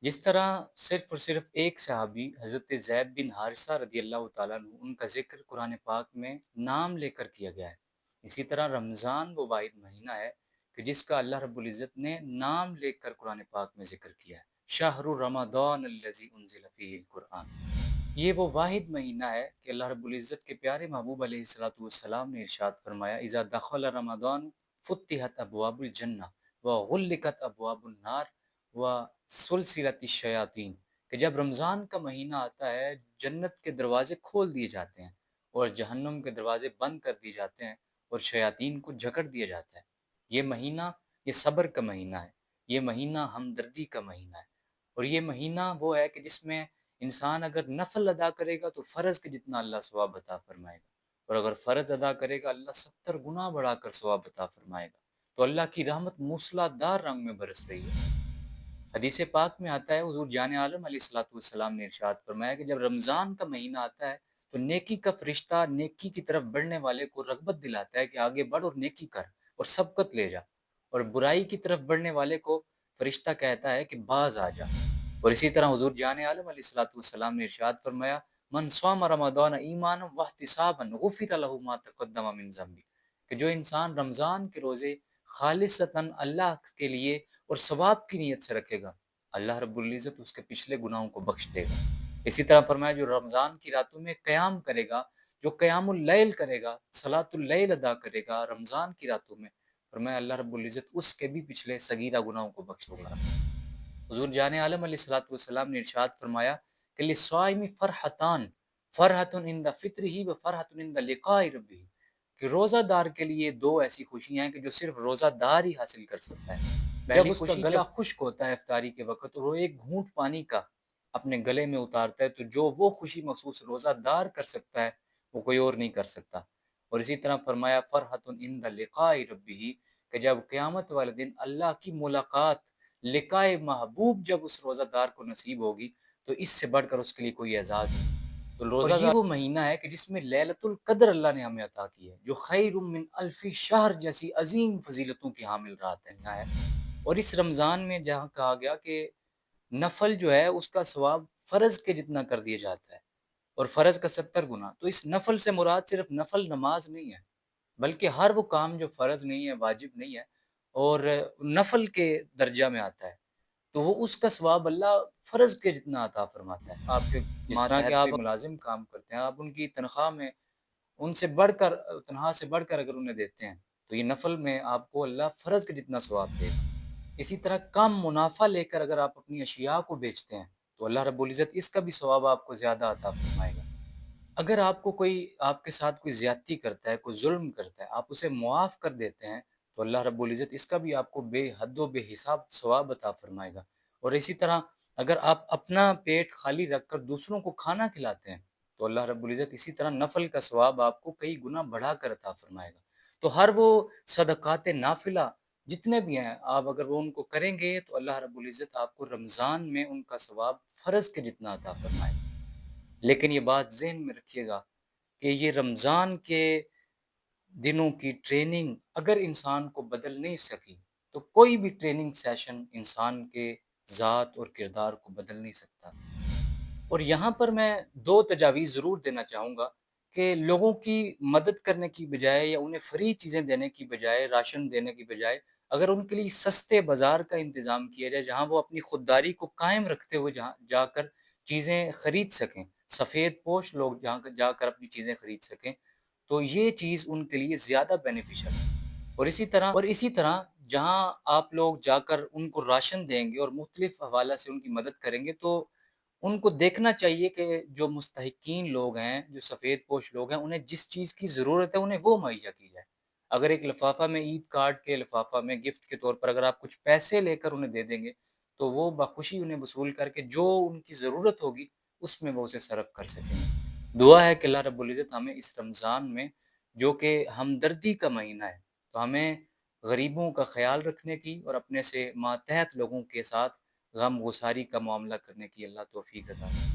جس طرح صرف اور صرف ایک صحابی حضرت زید بن حارثہ رضی اللہ تعالیٰ عنہ ان کا ذکر قرآن پاک میں نام لے کر کیا گیا ہے، اسی طرح رمضان وہ واحد مہینہ ہے کہ جس کا اللہ رب العزت نے نام لے کر قرآن پاک میں ذکر کیا ہے۔ شہر رمضان الذی انزل فیہ القرآن، یہ وہ واحد مہینہ ہے کہ اللہ رب العزت کے پیارے محبوب علیہ الصلوۃ والسلام نے ارشاد فرمایا اذا دخل رمضان فتحت ابواب الجنہ وغلقت ابواب النار وسلسلت الشیاطین، کہ جب رمضان کا مہینہ آتا ہے جنت کے دروازے کھول دیے جاتے ہیں اور جہنم کے دروازے بند کر دیے جاتے ہیں اور شیاطین کو جکڑ دیا جاتا ہے۔ یہ مہینہ، یہ صبر کا مہینہ ہے، یہ مہینہ ہمدردی کا مہینہ ہے، اور یہ مہینہ وہ ہے کہ جس میں انسان اگر نفل ادا کرے گا تو فرض کے جتنا اللہ ثواب عطا فرمائے گا، اور اگر فرض ادا کرے گا اللہ 70 گنا بڑھا کر ثواب عطا فرمائے گا۔ تو اللہ کی رحمت موسلا دار رنگ میں برس رہی ہے۔ حدیث پاک میں آتا ہے حضور جان عالم علیہ الصلوۃ والسلام نے ارشاد فرمایا کہ جب رمضان کا مہینہ آتا ہے تو نیکی کا فرشتہ نیکی کی طرف بڑھنے والے کو رغبت دلاتا ہے کہ آگے بڑھ اور نیکی کر اور سبقت لے جا، اور برائی کی طرف بڑھنے والے کو فرشتہ کہتا ہے کہ باز آ جا۔ اور اسی طرح حضور جان عالم علیہ الصلوۃ والسلام نے ارشاد فرمایا من صام رمضان ایمانا واحتسابا غفر له ما تقدم من ذنبه، کہ جو انسان رمضان کے روزے خالصتاً اللہ کے لیے اور ثواب کی نیت سے رکھے گا، اللہ رب العزت اس کے پچھلے گناہوں کو بخش دے گا۔ اسی طرح فرمایا جو رمضان کی راتوں میں قیام کرے گا، جو قیام اللیل کرے گا، صلاۃ اللیل ادا کرے گا رمضان کی راتوں میں، فرمایا اللہ رب العزت اس کے بھی پچھلے صغیرہ گناہوں کو بخش دے گا۔ حضور جان عالم علیہ الصلوۃ والسلام نے ارشاد فرمایا کہ للصائم فرحتان، فرحۃ عند فطرہ و فرحۃ عند لقاء ربہ، کہ روزہ دار کے لیے دو ایسی خوشیاں ہیں کہ جو صرف روزہ دار ہی حاصل کر سکتا ہے۔ جب اس کا گلا خشک ہوتا ہے افطاری کے وقت اور وہ ایک گھونٹ پانی کا اپنے گلے میں اتارتا ہے تو جو وہ خوشی محسوس روزہ دار کر سکتا ہے وہ کوئی اور نہیں کر سکتا۔ اور اسی طرح فرمایا فرحۃ عند لقاء ربہ، کہ جب قیامت والے دن اللہ کی ملاقات، لقاء محبوب جب اس روزہ دار کو نصیب ہوگی تو اس سے بڑھ کر اس کے لیے کوئی اعزاز نہیں۔ تو روزہ یہ وہ مہینہ ہے کہ جس میں لیلۃ القدر اللہ نے ہمیں عطا کی ہے، جو خیر من الف شہر جیسی عظیم فضیلتوں کی حامل رات ہے۔ اور اس رمضان میں جہاں کہا گیا کہ نفل جو ہے اس کا ثواب فرض کے جتنا کر دیا جاتا ہے، اور فرض کا 70 گنا، تو اس نفل سے مراد صرف نفل نماز نہیں ہے، بلکہ ہر وہ کام جو فرض نہیں ہے، واجب نہیں ہے اور نفل کے درجہ میں آتا ہے، تو وہ اس کا ثواب اللہ فرض کے جتنا عطا فرماتا ہے۔ آپ کے جس طرح کہ آپ ملازم کام کرتے ہیں، آپ ان کی تنخواہ میں ان سے بڑھ کر، تنخواہ سے بڑھ کر اگر انہیں دیتے ہیں تو یہ نفل میں آپ کو اللہ فرض کے جتنا ثواب دے گا۔ اسی طرح کم منافع لے کر اگر آپ اپنی اشیاء کو بیچتے ہیں تو اللہ رب العزت اس کا بھی ثواب آپ کو زیادہ عطا فرمائے گا۔ اگر آپ کو کوئی، آپ کے ساتھ کوئی زیادتی کرتا ہے، کوئی ظلم کرتا ہے، آپ اسے معاف کر دیتے ہیں تو اللہ رب العزت اس کا بھی آپ کو بے حد و بے حساب ثواب عطا فرمائے گا۔ اور اسی طرح اگر آپ اپنا پیٹ خالی رکھ کر دوسروں کو کھانا کھلاتے ہیں تو اللہ رب العزت اسی طرح نفل کا ثواب آپ کو کئی گنا بڑھا کر عطا فرمائے گا۔ تو ہر وہ صدقات نافلہ جتنے بھی ہیں، آپ اگر وہ ان کو کریں گے تو اللہ رب العزت آپ کو رمضان میں ان کا ثواب فرض کے جتنا عطا فرمائے گا۔ لیکن یہ بات ذہن میں رکھیے گا کہ یہ رمضان کے دنوں کی ٹریننگ اگر انسان کو بدل نہیں سکی تو کوئی بھی ٹریننگ سیشن انسان کے ذات اور کردار کو بدل نہیں سکتا۔ اور یہاں پر میں دو تجاویز ضرور دینا چاہوں گا کہ لوگوں کی مدد کرنے کی بجائے یا انہیں فری چیزیں دینے کی بجائے، راشن دینے کی بجائے، اگر ان کے لیے سستے بازار کا انتظام کیا جائے جہاں وہ اپنی خودداری کو قائم رکھتے ہوئے جہاں جا کر چیزیں خرید سکیں، سفید پوش لوگ جہاں جا کر اپنی چیزیں خرید سکیں، تو یہ چیز ان کے لیے زیادہ بینیفیشل ہے۔ اور اسی طرح جہاں آپ لوگ جا کر ان کو راشن دیں گے اور مختلف حوالہ سے ان کی مدد کریں گے تو ان کو دیکھنا چاہیے کہ جو مستحقین لوگ ہیں، جو سفید پوش لوگ ہیں، انہیں جس چیز کی ضرورت ہے انہیں وہ مہیا کی جائے۔ اگر ایک لفافہ میں، عید کارڈ کے لفافہ میں گفٹ کے طور پر اگر آپ کچھ پیسے لے کر انہیں دے دیں گے تو وہ بخوشی انہیں وصول کر کے جو ان کی ضرورت ہوگی اس میں وہ اسے صرف کر سکیں گے۔ دعا ہے کہ اللہ رب العزت ہمیں اس رمضان میں، جو کہ ہمدردی کا مہینہ ہے، تو ہمیں غریبوں کا خیال رکھنے کی اور اپنے سے ماتحت لوگوں کے ساتھ غم گساری کا معاملہ کرنے کی اللہ توفیق عطا فرمائے۔